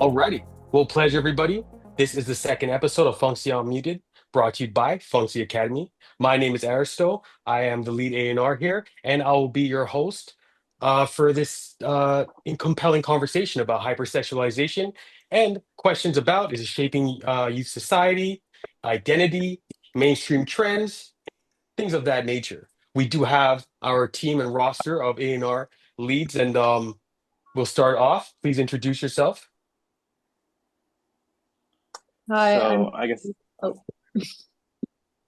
Alrighty. Well, pleasure, everybody. This is the second episode of Funktasy Unmuted, brought to you by Funktasy Academy. My name is Aristo. I am the lead A&R here, and I will be your host for this compelling conversation about hypersexualization and questions about is it shaping youth society, identity, mainstream trends, things of that nature. We do have our team and roster of A&R leads, and we'll start off. Please introduce yourself. Hi, So I'm. I guess Oh,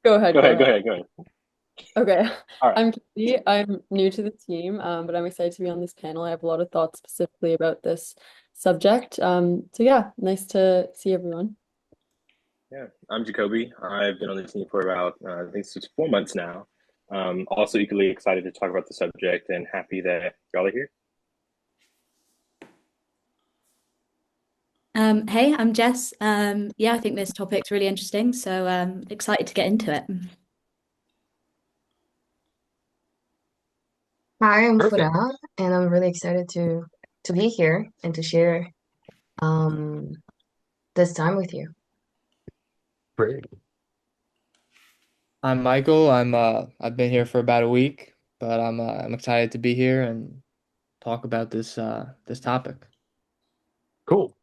go ahead, go go ahead, go ahead. ahead, go ahead. Okay, All right. I'm Katie. I'm new to the team, but I'm excited to be on this panel. I have a lot of thoughts specifically about this subject. So yeah, nice to see everyone. Yeah, I'm Jacoby. I've been on the team for about I think it's 4 months now. Also equally excited to talk about the subject and happy that y'all are here. Hey, I'm Jess. Yeah, I think this topic's really interesting, so excited to get into it. Hi, I'm Perfect. Fura, and I'm really excited to be here and to share um this time with you. Great. I'm Michael. I've been here for about a week, but I'm excited to be here and talk about this topic. Cool.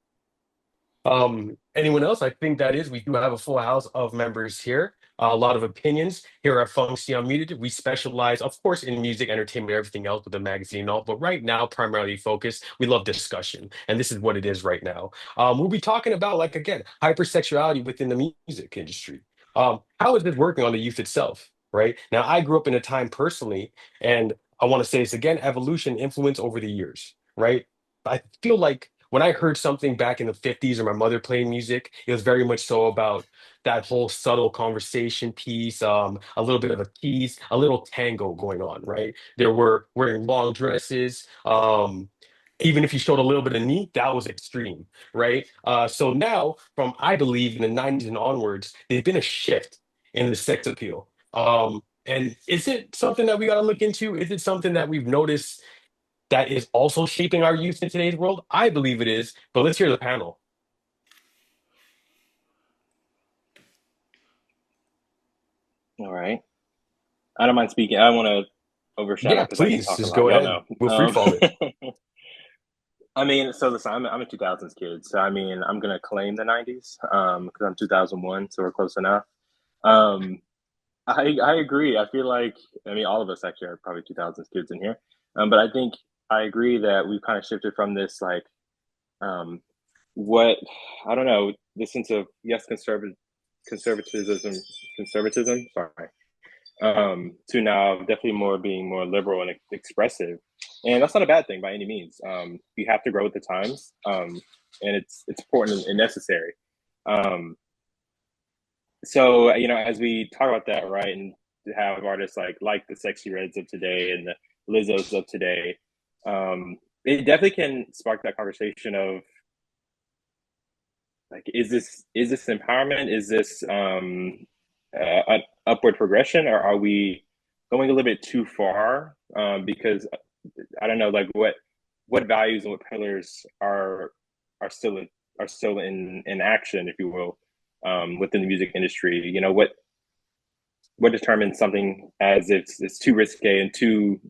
Anyone else? I think that is, we do have a full house of members here. A lot of opinions here at Funktasy Unmuted. We specialize, of course, in music, entertainment, everything else with the magazine and all, but right now, primarily focused, we love discussion. And this is what it is right now. We'll be talking about, like, again, hypersexuality within the music industry. How is this working on the youth itself, right? Now, I grew up in a time personally, and I want to say this again, evolution, influence over the years, right? I feel like when I heard something back in the 50s or my mother playing music, it was very much so about that whole subtle conversation piece, a little bit of a tease, a little tango going on, right? There were wearing long dresses. Even if you showed a little bit of knee, that was extreme, right? So now, from I believe in the 90s and onwards, there's been a shift in the sex appeal. And is it something that we got to look into? Is it something that we've noticed that is also shaping our youth in today's world? I believe it is, but let's hear the panel. All right. I don't mind speaking. I don't want to overshadow Yeah, because I can please talk a just lot. go Y'all ahead. know. We'll freefall it. I mean, so listen, I'm a 2000s kid, so I mean, I'm gonna claim the 90s because I'm 2001, so we're close enough. Um, I agree. I feel like I mean all of us actually are probably 2000s kids in here, but I think I agree that we've kind of shifted from this like um, what I don't know this sense of yes conservatism conservatism sorry to now definitely more being more liberal and expressive, and that's not a bad thing by any means. You have to grow with the times, and it's important and necessary. Um, so as we talk about that, right, and to have artists like the Sexy Reds of today and the Lizzos of today, it definitely can spark that conversation of like, is this empowerment? Is this an upward progression, or are we going a little bit too far? Because I don't know, like what values and what pillars are still in action, if you will, within the music industry. What determines something as it's too risque and too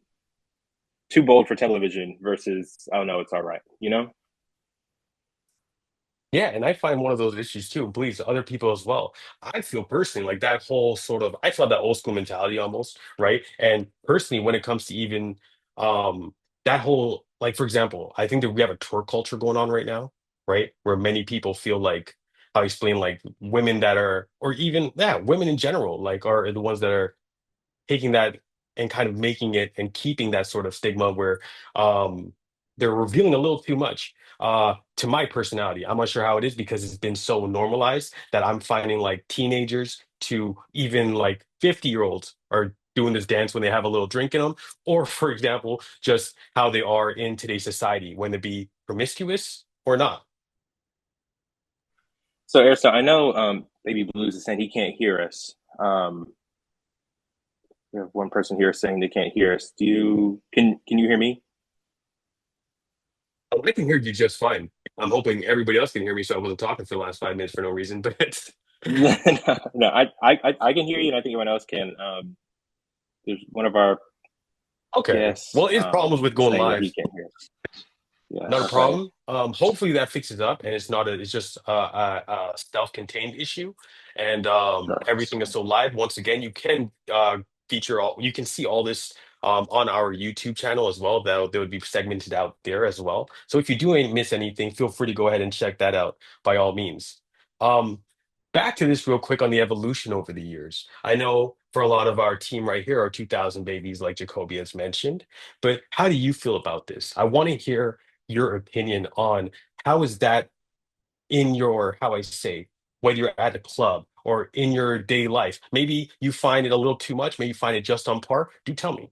bold for television versus oh no, it's all right. Yeah, and I find one of those issues too, and please, other people as well. I feel personally like that whole sort of, I feel that old school mentality almost, right? And personally, when it comes to even um that whole, like for example, I think that we have a twerk culture going on right now, right? Where many people feel like, how I explain, like women that are, or even yeah, women in general, like are the ones that are taking that and kind of making it and keeping that sort of stigma where um they're revealing a little too much to my personality. I'm not sure how it is because it's been so normalized that I'm finding like teenagers to even like 50-year-olds are doing this dance when they have a little drink in them, or for example just how they are in today's society when they be promiscuous or not. So, Aristotle, I know Baby Blues is saying he can't hear us. We have one person here saying they can't hear us. Can you hear me? Oh, I can hear you just fine. I'm hoping everybody else can hear me, so I wasn't talking for the last 5 minutes for no reason. But No, no, I can hear you, and I think everyone else can. There's one of our okay. guests Well, it's problems with going saying that he live. can't hear us. Yeah, Not a okay. problem. Hopefully that fixes up, and it's not a. It's just a self-contained issue, and Nice. everything is so live. Once again, you can feature all. You can see all this on our YouTube channel as well. That there would be segmented out there as well. So if you do miss anything, feel free to go ahead and check that out by all means. Um, Back to this real quick on the evolution over the years. I know for a lot of our team right here, our 2000 babies, like Jacoby has mentioned. But how do you feel about this? I want to hear your opinion on how is that in your, how I say, whether you're at a club or in your daily life. Maybe you find it a little too much, maybe you find it just on par. Do tell me.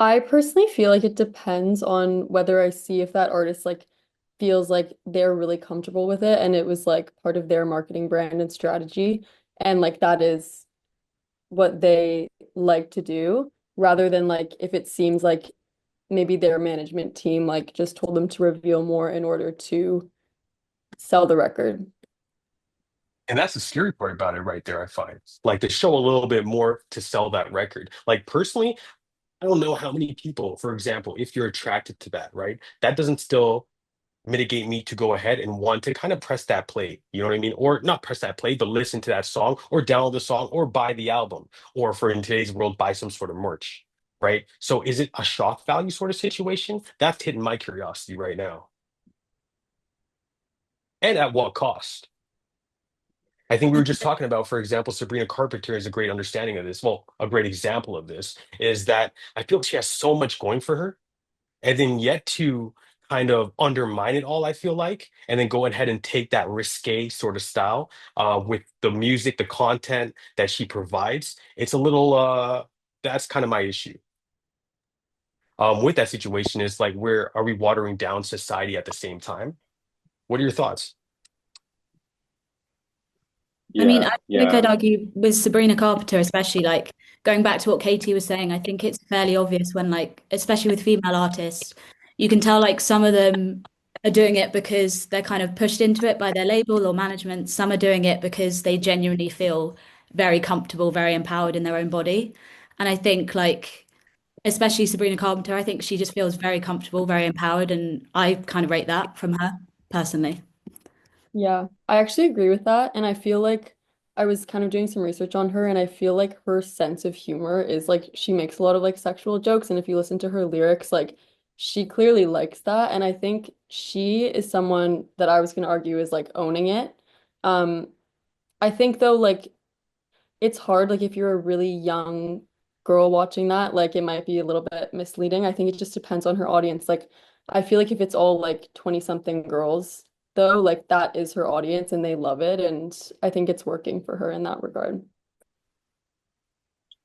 I personally feel like it depends on whether I see if that artist like feels like they're really comfortable with it and it was like part of their marketing brand and strategy and like that is what they like to do rather than like if it seems like maybe their management team like just told them to reveal more in order to sell the record. And that's the scary part about it right there, I find. Like to show a little bit more to sell that record. Like personally, I don't know how many people, for example, if you're attracted to that, right? That doesn't still mitigate me to go ahead and want to kind of press that play. You know what I mean? Or not press that play, but listen to that song or download the song or buy the album. Or for in today's world, buy some sort of merch. Right. So is it a shock value sort of situation? That's hitting my curiosity right now. And at what cost? I think we were just talking about, for example, Sabrina Carpenter is a great understanding of this. Well, a great example of this is that I feel she has so much going for her and then yet to kind of undermine it all, I feel like, and then go ahead and take that risque sort of style with the music, the content that she provides. It's a little, that's kind of my issue. With that situation is like, where are we watering down society at the same time? What are your thoughts? I mean, Yeah, I think yeah. I'd argue with Sabrina Carpenter, especially like going back to what Katie was saying, I think it's fairly obvious when like, especially with female artists, you can tell like some of them are doing it because they're kind of pushed into it by their label or management. Some are doing it because they genuinely feel very comfortable, very empowered in their own body. And I think like, especially Sabrina Carpenter, I think she just feels very comfortable, very empowered, and I kind of rate that from her personally. Yeah, I actually agree with that. And I feel like I was kind of doing some research on her, and I feel like her sense of humor is like she makes a lot of like sexual jokes. And if you listen to her lyrics, like she clearly likes that. And I think she is someone that I was going to argue is like owning it. Um, I think though, like it's hard, like if you're a really young girl watching that, like it might be a little bit misleading. I think it just depends on her audience. Like I feel like if it's all like 20 something girls though, like that is her audience and they love it and I think it's working for her in that regard.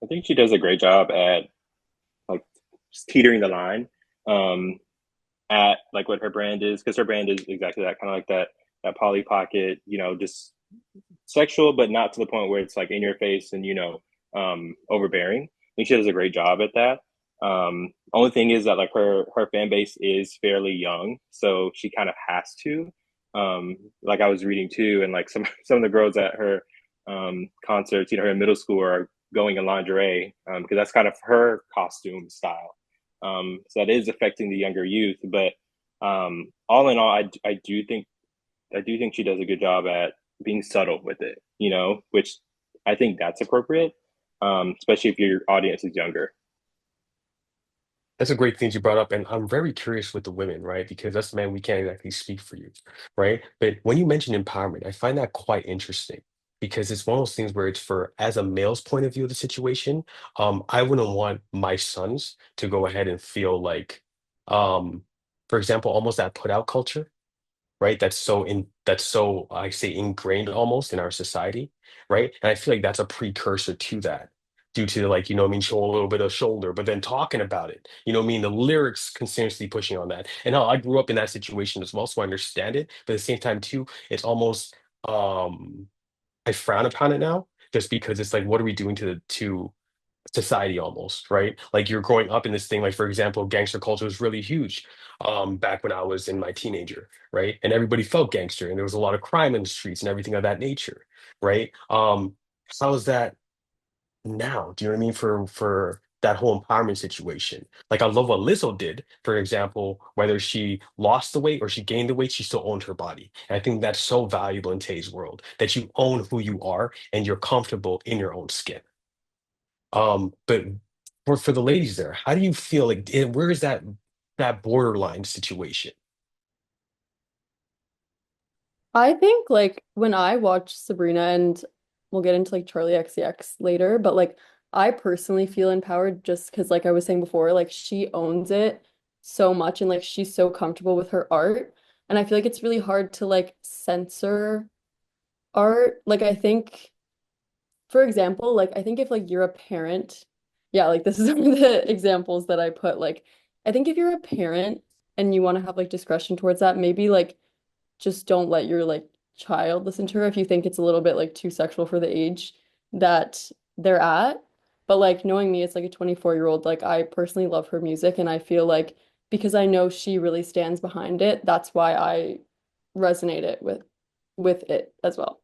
I think she does a great job at like just teetering the line um, at like what her brand is, because her brand is exactly that, kind of like that Polly Pocket, just sexual, but not to the point where it's like in your face and overbearing. I think she does a great job at that. Only thing is that like her fan base is fairly young, so she kind of has to. Like I was reading too, and like some of the girls at her concerts, her in middle school are going in lingerie because that's kind of her costume style. So that is affecting the younger youth, but all in all, I do think she does a good job at being subtle with it, which I think that's appropriate, especially if your audience is younger. That's a great thing you brought up, and I'm very curious with the women, right? Because us men, we can't exactly speak for you, right? But when you mention empowerment, I find that quite interesting because it's one of those things where it's for as a male's point of view of the situation. I wouldn't want my sons to go ahead and feel like, um, for example, almost that put out culture, right? That's so I say ingrained almost in our society, right? And I feel like that's a precursor to that, due to like, what I mean, showing a little bit of shoulder, but then talking about it. What I mean? The lyrics continuously pushing on that. And how I grew up in that situation as well, so I understand it. But at the same time, too, it's almost I frown upon it now just because it's like, what are we doing to society almost, right? Like you're growing up in this thing, like for example, gangster culture was really huge back when I was in my teenager, right? And everybody felt gangster and there was a lot of crime in the streets and everything of that nature, right? How is that now? Do you know what I mean? For that whole empowerment situation. Like I love what Lizzo did, for example, whether she lost the weight or she gained the weight, she still owned her body. And I think that's so valuable in today's world that you own who you are and you're comfortable in your own skin. But for the ladies there, how do you feel like where is that borderline situation? I think like when I watch Sabrina, and we'll get into like Charlie XCX later, but like I personally feel empowered just because like I was saying before, like she owns it so much and like she's so comfortable with her art. And I feel like it's really hard to like censor art. Like I think, for example, like I think if like you're a parent, yeah, like this is one of the examples that I put. Like I think if you're a parent and you want to have like discretion towards that, maybe like just don't let your like child listen to her if you think it's a little bit like too sexual for the age that they're at. But like knowing me, it's like a 24-year-old, like I personally love her music and I feel like because I know she really stands behind it, that's why I resonate it with it as well.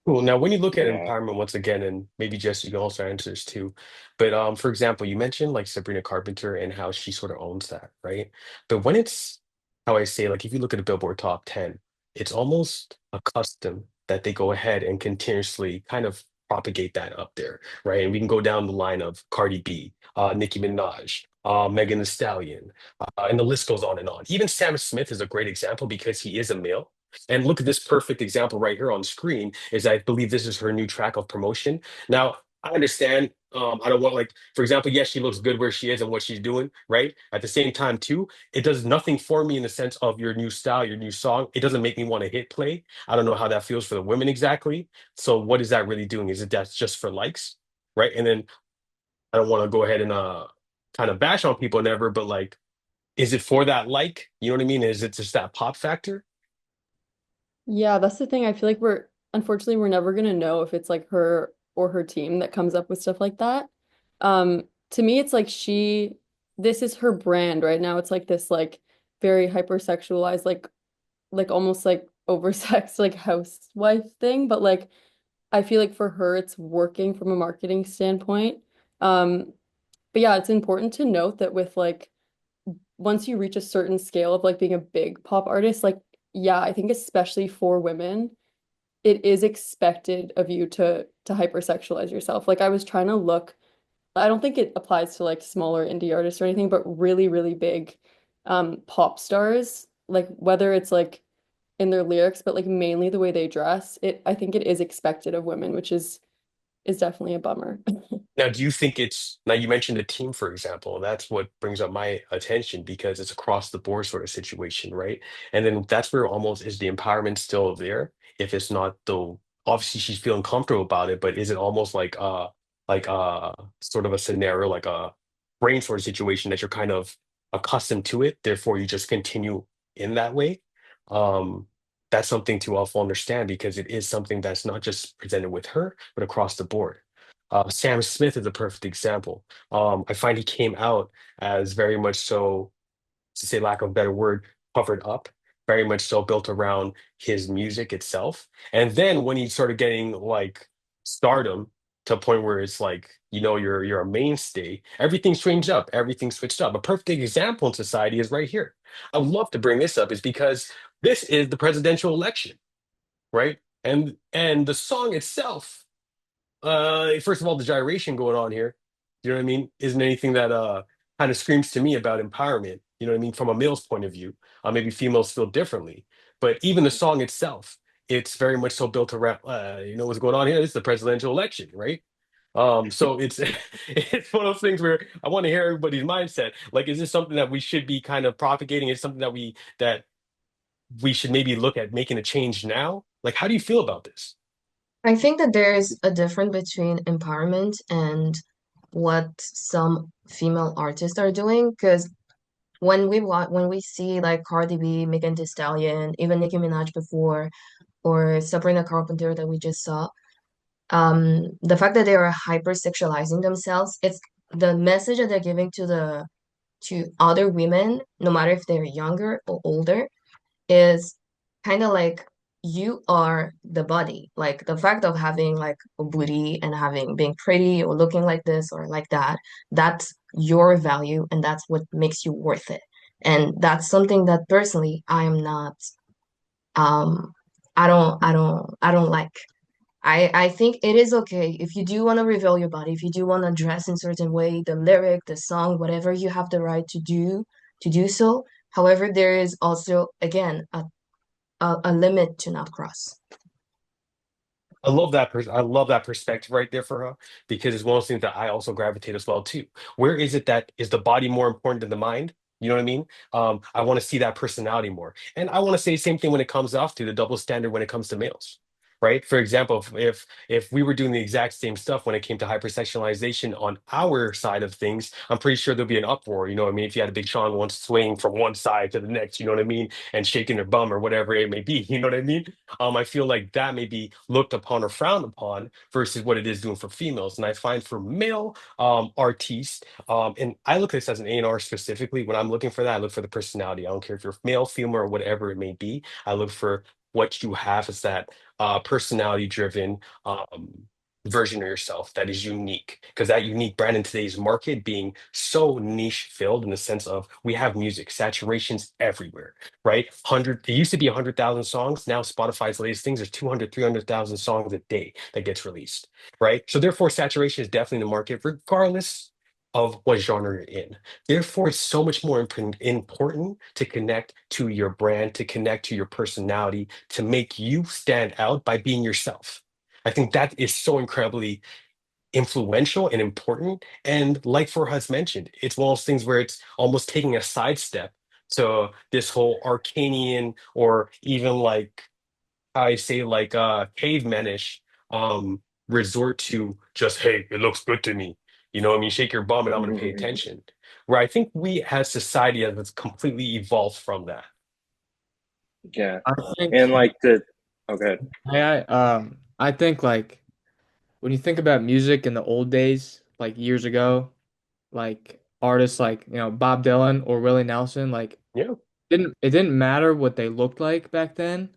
Cool. Now, when you look at Yeah. empowerment once again, and maybe Jess, you can also answer this too. But for example, you mentioned like Sabrina Carpenter and how she sort of owns that, right? But when it's how I say, like if you look at the Billboard Top 10, it's almost a custom that they go ahead and continuously kind of propagate that up there, right? And we can go down the line of Cardi B, Nicki Minaj, Megan Thee Stallion, and the list goes on and on. Even Sam Smith is a great example because he is a male. And look at this perfect example right here on screen is I believe this is her new track of promotion. Now, I understand. I don't want like, for example, yes, she looks good where she is and what she's doing, right? At the same time, too, it does nothing for me in the sense of your new style, your new song. It doesn't make me want to hit play. I don't know how that feels for the women exactly. So what is that really doing? Is it that's just for likes, right? And then I don't want to go ahead and kind of bash on people and ever, but like, is it for that like? You know what I mean? Is it just that pop factor? Yeah, that's the thing. I feel like we're unfortunately we're never gonna know if it's like her or her team that comes up with stuff like that. To me, it's like this is her brand right now. It's like this like very hyper-sexualized, like almost like oversexed like housewife thing. But like I feel like for her, it's working from a marketing standpoint. Um, but yeah, it's important to note that with like once you reach a certain scale of like being a big pop artist, like yeah, I think especially for women, it is expected of you to hypersexualize yourself. Like I was trying to look, I don't think it applies to like smaller indie artists or anything, but really, really big pop stars, like whether it's like in their lyrics, but like mainly the way they dress, I think it is expected of women, which is definitely a bummer. Now, do you think it's now you mentioned a team, for example, and that's what brings up my attention because it's across the board sort of situation, right? And then that's where almost is the empowerment still there? If it's not though, obviously she's feeling comfortable about it, but is it almost like sort of a scenario, like a brain sort of situation that you're kind of accustomed to it, therefore you just continue in that way? Um, that's something to also understand because it is something that's not just presented with her, but across the board. Sam Smith is a perfect example. I find he came out as very much so, to say lack of a better word, covered up, very much so built around his music itself. And then when he started getting like stardom to a point where it's like, you're a mainstay, everything changed up, everything switched up. A perfect example in society is right here. I would love to bring this up is because this is the presidential election, right? And the song itself first of all, the gyration going on here, you know what I mean, isn't anything that kind of screams to me about empowerment. You know what I mean, from a male's point of view. Maybe females feel differently, but even the song itself, it's very much so built around. What's going on here? This is the presidential election, right? So it's it's one of those things where I want to hear everybody's mindset. Like, is this something that we should be kind of propagating? Is something that we should maybe look at making a change now? Like, how do you feel about this? I think that there's a difference between empowerment and what some female artists are doing. Because when we see like Cardi B, Megan Thee Stallion, even Nicki Minaj before, or Sabrina Carpenter that we just saw, the fact that they are hyper-sexualizing themselves, it's the message that they're giving to other women, no matter if they're younger or older, is kind of like you are the body. Like the fact of having like a booty and having being pretty or looking like this or like that, that's your value and that's what makes you worth it. And that's something that personally I am not um I don't like. I think it is okay if you do want to reveal your body, if you do want to dress in certain way, the lyric, the song, whatever, you have the right to do so. However, there is also again a limit to not cross. I love that perspective right there for her because it's one of those things that I also gravitate as well too. Where is it that is the body more important than the mind? You know what I mean? I want to see that personality more, and I want to say the same thing when it comes off to the double standard when it comes to males. Right. For example, if we were doing the exact same stuff when it came to hypersexualization on our side of things, I'm pretty sure there'll be an uproar. You know what I mean? If you had a Big Sean once swaying from one side to the next, you know what I mean, and shaking their bum or whatever it may be. You know what I mean? I feel like that may be looked upon or frowned upon versus what it is doing for females. And I find for male artists, and I look at this as an A&R specifically. When I'm looking for that, I look for the personality. I don't care if you're male, female, or whatever it may be. I look for what you have as that personality driven version of yourself that is unique because that unique brand in today's market being so niche filled in the sense of we have music saturations everywhere, right? 100, it used to be 100,000 songs. Now Spotify's latest things, there's 200, 300,000 songs a day that gets released, right? So therefore saturation is definitely in the market regardless of what genre you're in. Therefore, it's so much more important to connect to your brand, to connect to your personality, to make you stand out by being yourself. I think that is so incredibly influential and important. And like Farhad's mentioned, it's one of those things where it's almost taking a sidestep to this whole Arcanian or even like I say like cavemanish resort to just, hey, it looks good to me. You know what I mean? Shake your bum and I'm gonna pay attention. Where I think we as society has completely evolved from that. Yeah. I think And like the okay. I think like when you think about music in the old days, like years ago, like artists like, Bob Dylan or Willie Nelson, like Yeah. it didn't matter what they looked like back then.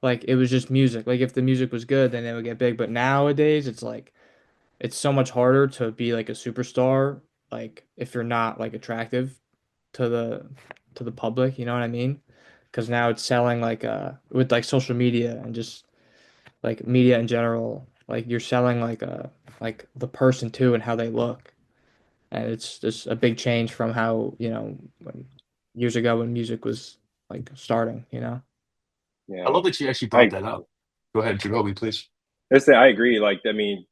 Like it was just music. Like if the music was good, then they would get big. But nowadays it's like it's so much harder to be like a superstar, like if you're not like attractive to the public, you know what I mean? Because now it's selling like with like social media and just like media in general, like you're selling like the person too and how they look. And it's just a big change from how, when years ago when music was like starting, you know? I Yeah. love that you actually brought I that up. Go ahead, Jacoby, please. I agree. Like, I mean,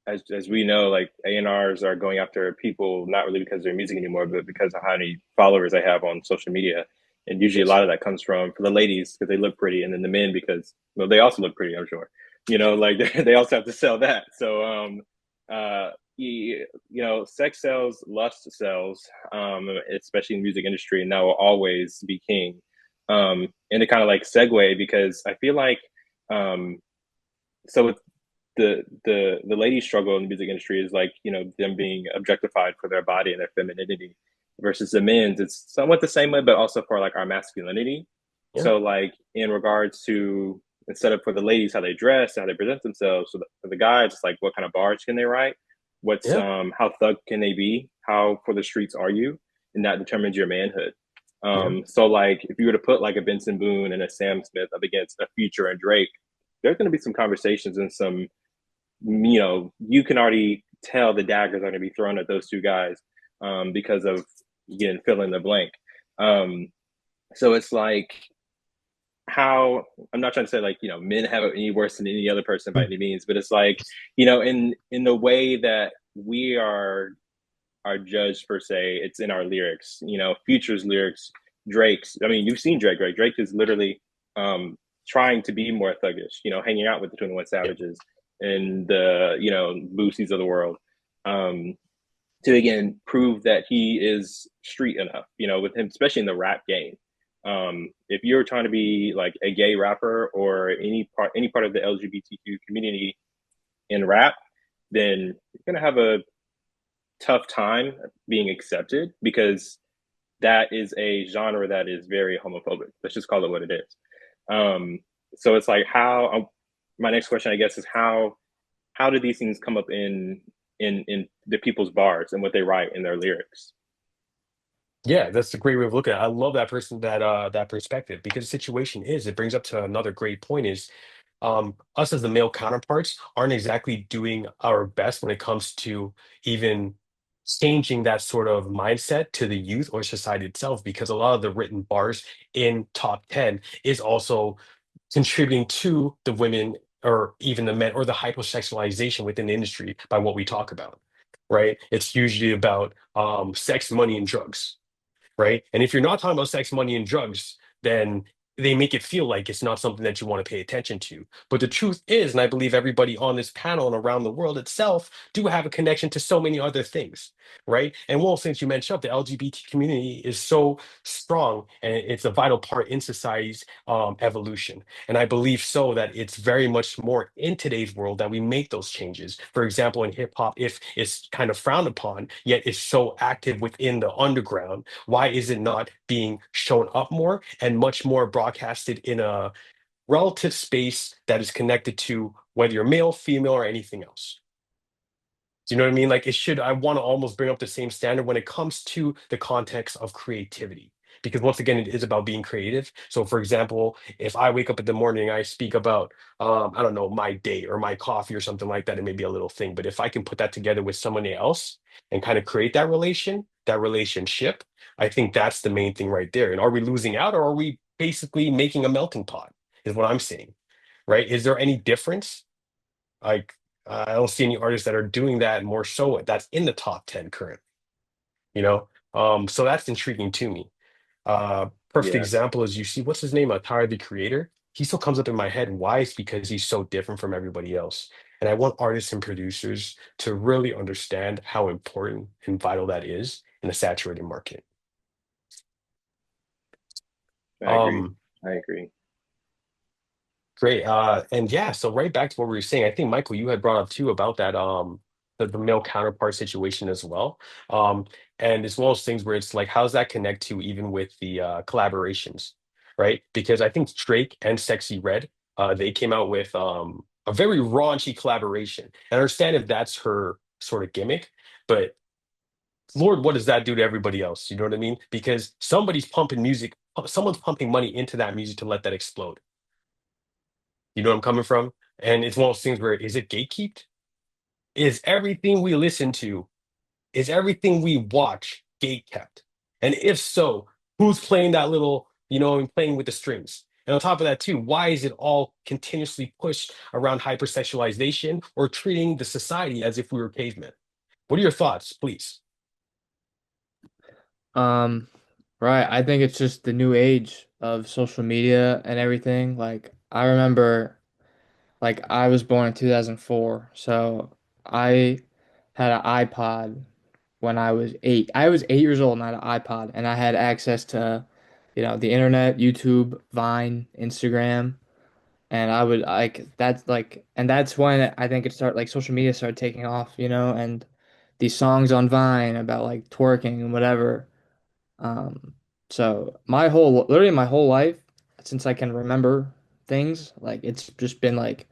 as we know, like A&Rs are going after people not really because they're music anymore, but because of how many followers they have on social media. And usually a Yes. lot of that comes from for the ladies because they look pretty, and then the men because well they also look pretty, I'm sure. Like they also have to sell that. So sex sells, lust sells, especially in the music industry, and that will always be king. And to kind of like segue because I feel like um so with the ladies struggle in the music industry is like them being objectified for their body and their femininity versus the men's it's somewhat the same way but also for like our masculinity. Yeah. So like in regards to instead of for the ladies how they dress how they present themselves for the guys it's like what kind of bars can they write, what's Yeah. how thug can they be, how for the streets are you, and that determines your manhood. Yeah. So like if you were to put like a Benson Boone and a Sam Smith up against a Future and Drake, there's going to be some conversations and some you can already tell the daggers are going to be thrown at those two guys because of again fill in the blank. Um, so it's like how I'm not trying to say like men have it any worse than any other person by any means, but it's like in the way that we are judged per se, it's in our lyrics. Future's lyrics, Drake's. I mean, you've seen Drake, right? Drake is literally trying to be more thuggish. Hanging out with the 21 Yeah. Savages and the Boosies of the world, to again prove that he is street enough. With him, especially in the rap game. If you're trying to be like a gay rapper or any part of the LGBTQ community, in rap, then you're gonna have a tough time being accepted because that is a genre that is very homophobic. Let's just call it what it is. Um, so it's like how my next question, I guess, is how do these things come up in the people's bars and what they write in their lyrics? Yeah, that's a great way of looking at it. I love that person that perspective because the situation is it brings up to another great point is us as the male counterparts aren't exactly doing our best when it comes to even changing that sort of mindset to the youth or society itself because a lot of the written bars in top 10 is also contributing to the women or even the men or the hypersexualization within the industry by what we talk about, right? It's usually about sex, money, and drugs, right? And if you're not talking about sex, money, and drugs, then they make it feel like it's not something that you want to pay attention to. But the truth is, and I believe everybody on this panel and around the world itself do have a connection to so many other things, right? And well, since you mentioned up, the LGBT community is so strong and it's a vital part in society's evolution. And I believe so that it's very much more in today's world that we make those changes. For example, in hip hop, if it's kind of frowned upon, yet it's so active within the underground, why is it not being shown up more and much more broadcasted in a relative space that is connected to whether you're male, female, or anything else? Do you know what I mean? Like it should, I want to almost bring up the same standard when it comes to the context of creativity. Because once again, it is about being creative. So, for example, if I wake up in the morning, I speak about, I don't know, my day or my coffee or something like that, it may be a little thing. But if I can put that together with somebody else and kind of create that relationship, I think that's the main thing right there. And are we losing out or are we basically making a melting pot? Is what I'm saying, right? Is there any difference? Like, I don't see any artists that are doing that more so that's in the top 10 currently, you know? So that's intriguing to me. Perfect Yeah, example is you see, what's his name? Tyler, the creator. He still comes up in my head. Why? It's because he's so different from everybody else. And I want artists and producers to really understand how important and vital that is in a saturated market. I agree. Um, I agree. Great. And yeah, so right back to what we were saying, I think Michael, you had brought up too about that the male counterpart situation as well. Um, and it's one of those things where it's like, how does that connect to even with the collaborations, right? Because I think Drake and Sexy Red, they came out with a very raunchy collaboration. And I understand if that's her sort of gimmick, but Lord, what does that do to everybody else? You know what I mean? Because somebody's pumping music, someone's pumping money into that music to let that explode. You know what I'm coming from? And it's one of those things where is it gatekept? Is everything we listen to, is everything we watch gate kept? And if so, who's playing that little, and playing with the strings? And on top of that, too, why is it all continuously pushed around hypersexualization or treating the society as if we were cavemen? What are your thoughts, please? Um, right. I think it's just the new age of social media and everything. Like I remember like I was born in 2004, so I had an iPod when I was 8. I was 8 years old and I had an iPod and I had access to, the internet, YouTube, Vine, Instagram, and I would like that's like and that's when I think it started like social media started taking off, and these songs on Vine about like twerking and whatever. Um, so literally my whole life, since I can remember things, like it's just been like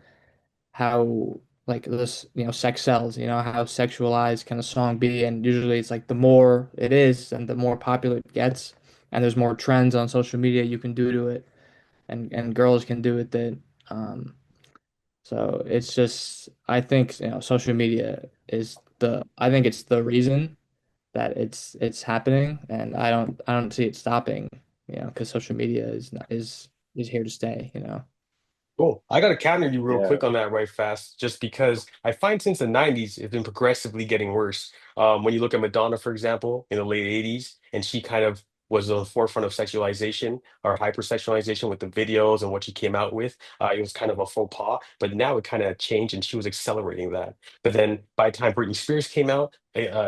how like this, sex sells, how sexualized can a song be? And usually it's like the more it is and the more popular it gets, and there's more trends on social media you can do to it, and girls can do it that. So it's just I think, social media is I think it's the reason that it's happening, and I don't see it stopping, because social media is here to stay, Cool. I got to counter you real Yeah. quick on that right fast, just because I find since the 90s, it's been progressively getting worse. When you look at Madonna, for example, in the late 80s, and she kind of was on the forefront of sexualization or hypersexualization with the videos and what she came out with. It was kind of a faux pas, but now it kind of changed and she was accelerating that. But then by the time Britney Spears came out,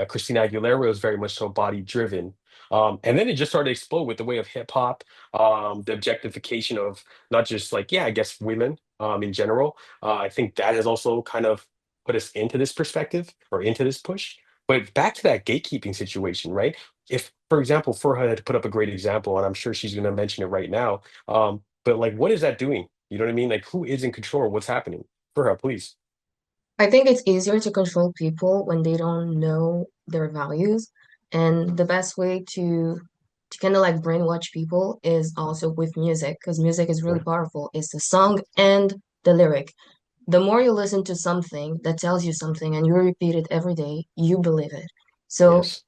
Christina Aguilera was very much so body driven. And then it just started to explode with the way of hip hop, the objectification of not just like, yeah, I guess women in general. I think that has also kind of put us into this perspective or into this push. But back to that gatekeeping situation, right? If, for example, Furha had put up a great example, and I'm sure she's going to mention it right now. But like, what is that doing? You know what I mean? Like, who is in control of what's happening? Furha, please. I think it's easier to control people when they don't know their values. And the best way to kind of like brainwash people is also with music, because music is really Yeah. powerful. It's the song and the lyric. The more you listen to something that tells you something and you repeat it every day, you believe it. So Yes.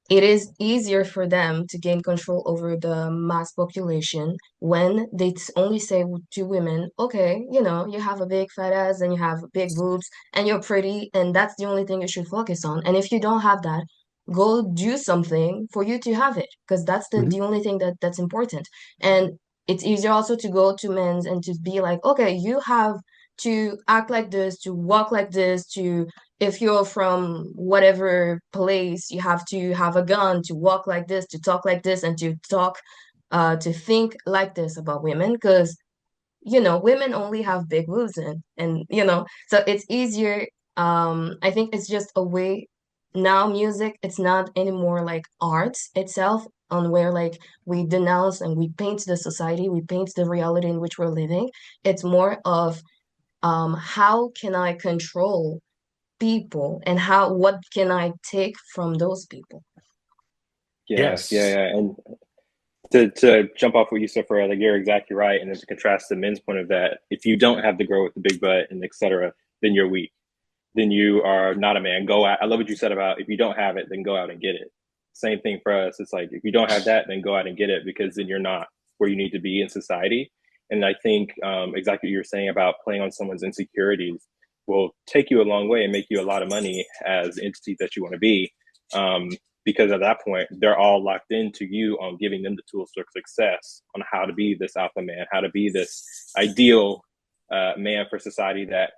it is easier for them to gain control over the mass population when they only say to women, okay, you have a big fat ass and you have big boobs and you're pretty, and that's the only thing you should focus on. And if you don't have that, go do something for you to have it, because that's the, Mhm. the only thing that's important. And it's easier also to go to men's and to be like, okay, you have to act like this, to walk like this, to if you're from whatever place, you have to have a gun, to walk like this, to talk like this, and to think like this about women, because women only have big boobs, and so it's easier. I think it's just a way now. Music, it's not anymore like arts itself, on where like we denounce and we paint the society, we paint the reality in which we're living. It's more of how can I control people, and what can I take from those people? Yeah, yeah, Yes. yeah. And to jump off what you said, for like, you're exactly right. And then to contrast the men's point of that, if you don't have the girl with the big butt and etc., then you're weak. Then you are not a man. Go out. I love what you said about, if you don't have it, then go out and get it. Same thing for us. It's like, if you don't have that, then go out and get it, because then you're not where you need to be in society. And I think exactly what you're saying about playing on someone's insecurities will take you a long way and make you a lot of money as the entity that you want to be. Um, because at that point, they're all locked into you on giving them the tools for success on how to be this alpha man, how to be this ideal man for society that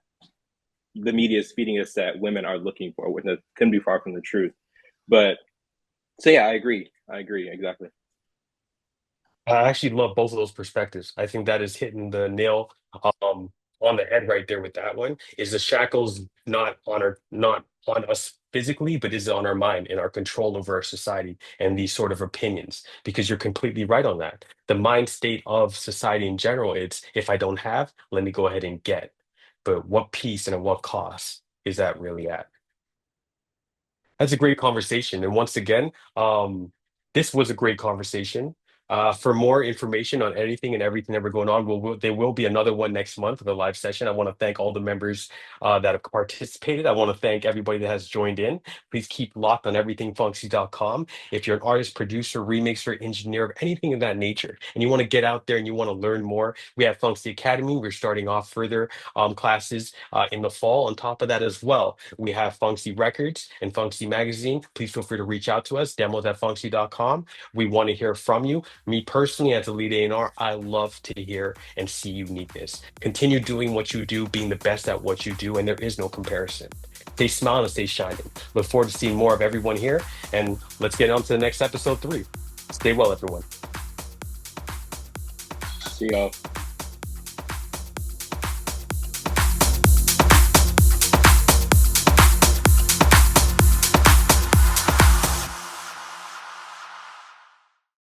the media is feeding us that women are looking for, which couldn't be far from the truth. But so yeah, I agree. I agree exactly. I actually love both of those perspectives. I think that is hitting the nail um, on the head right there with that one. Is the shackles not on us physically, but is it on our mind and our control over our society and these sort of opinions? Because you're completely right on that. The mind state of society in general, it's if I don't have, let me go ahead and get. But what piece and at what cost is that really at? That's a great conversation. And once again, this was a great conversation. For more information on anything and everything that we're going on, there will be another one next month with a live session. I want to thank all the members that have participated. I want to thank everybody that has joined in. Please keep locked on everythingfunksy.com. If you're an artist, producer, remixer, engineer, or anything of that nature, and you want to get out there and you want to learn more, we have Funktasy Academy. We're starting off further classes in the fall. On top of that as well, we have Funksy Records and Funksy Magazine. Please feel free to reach out to us, demos at funksy.com. We want to hear from you. Me personally, as a lead A&R, I love to hear and see uniqueness. Continue doing what you do, being the best at what you do, and there is no comparison. Stay smiling and stay shining. Look forward to seeing more of everyone here, and let's get on to the next episode 3. Stay well, everyone. See y'all.